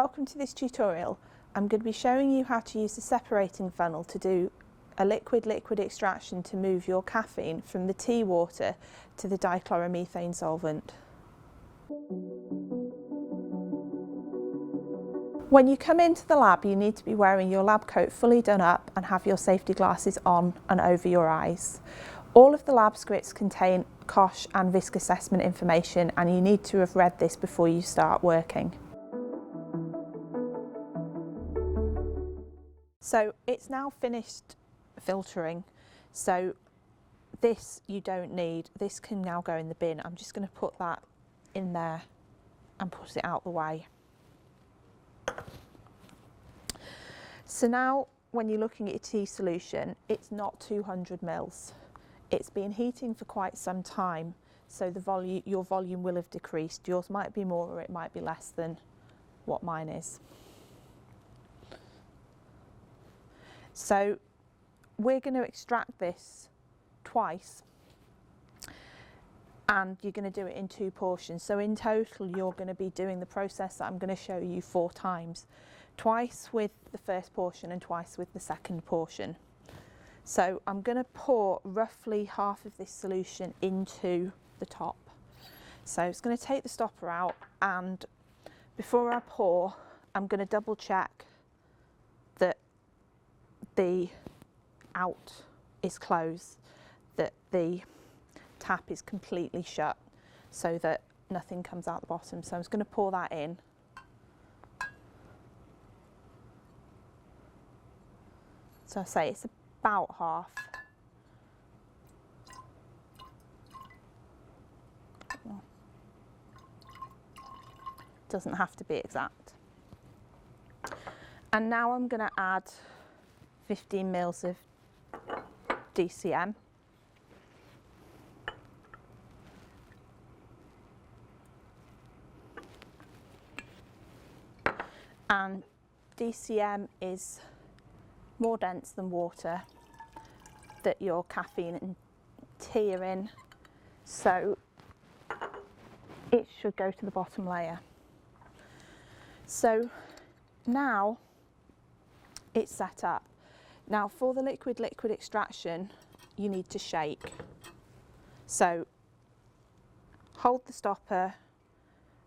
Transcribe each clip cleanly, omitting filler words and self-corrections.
Welcome to this tutorial. I'm going to be showing you how to use the separating funnel to do a liquid-liquid extraction to move your caffeine from the tea water to the dichloromethane solvent. When you come into the lab, you need to be wearing your lab coat fully done up and have your safety glasses on and over your eyes. All of the lab scripts contain COSH and VISC assessment information, and you need to have read this before you start working. So it's now finished filtering, so this you don't need. This can now go in the bin. I'm just going to put that in there and put it out the way. So now when you're looking at your tea solution, it's not 200 mils. It's been heating for quite some time, so your volume will have decreased. Yours might be more or it might be less than what mine is. So we're going to extract this twice, and you're going to do it in 2 portions. So in total you're going to be doing the process that I'm going to show you 4 times. Twice with the first portion and twice with the second portion. So I'm going to pour roughly half of this solution into the top. So it's going to take the stopper out, and before I pour I'm going to double check that the out is closed, that the tap is completely shut, so that nothing comes out the bottom. So I'm just going to pour that in. So I say it's about half. Doesn't have to be exact. And now I'm going to add 15 mils of DCM. And DCM is more dense than water that your caffeine and tea are in, so it should go to the bottom layer. So now it's set up. Now for the liquid-liquid extraction you need to shake. So hold the stopper,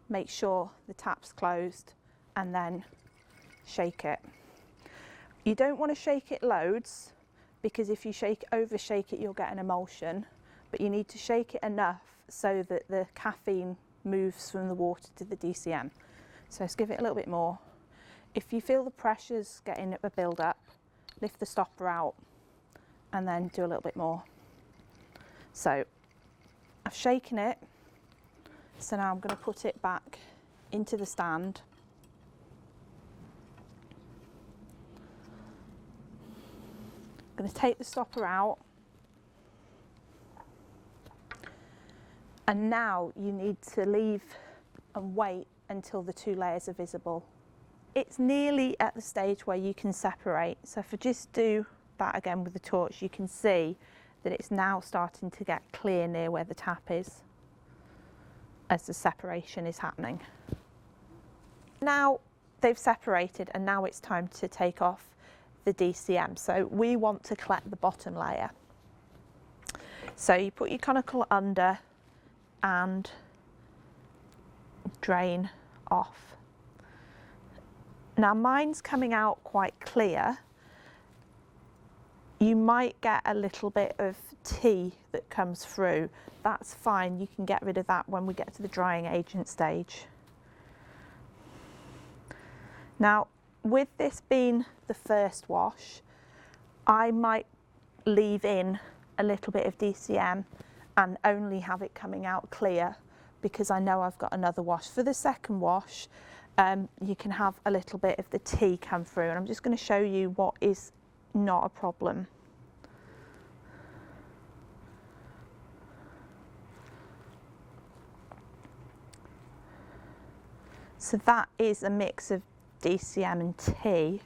make sure the tap's closed, and then shake it. You don't want to shake it loads, because if you overshake it you'll get an emulsion, but you need to shake it enough so that the caffeine moves from the water to the DCM. So let's give it a little bit more. If you feel the pressure's getting a build up, lift the stopper out and then do a little bit more. So I've shaken it, so now I'm going to put it back into the stand. I'm going to take the stopper out, and now you need to leave and wait until the 2 layers are visible. It's nearly at the stage where you can separate. So if I just do that again with the torch, you can see that it's now starting to get clear near where the tap is as the separation is happening. Now they've separated, and now it's time to take off the DCM. So we want to collect the bottom layer. So you put your conical under and drain off. Now mine's coming out quite clear. You might get a little bit of tea that comes through. That's fine, you can get rid of that when we get to the drying agent stage. Now with this being the first wash, I might leave in a little bit of DCM and only have it coming out clear, because I know I've got another wash. For the second wash, you can have a little bit of the tea come through, and I'm just going to show you what is not a problem. So that is a mix of DCM and tea.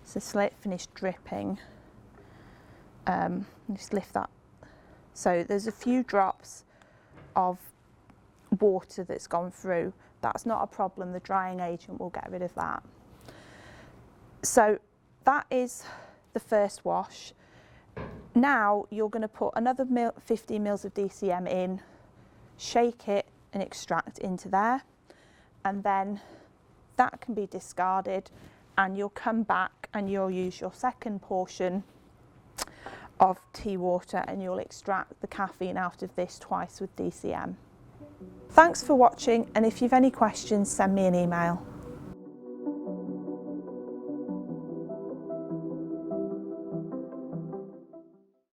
So just let it finish dripping. Just lift that. So there's a few drops of water that's gone through, That's not a problem, the drying agent will get rid of that. So that is the first wash. Now you're going to put another 50 mils of DCM in, shake it and extract into there, and then that can be discarded, and you'll come back and you'll use your second portion of tea water and you'll extract the caffeine out of this twice with DCM. Thanks for watching, and if you've any questions, send me an email.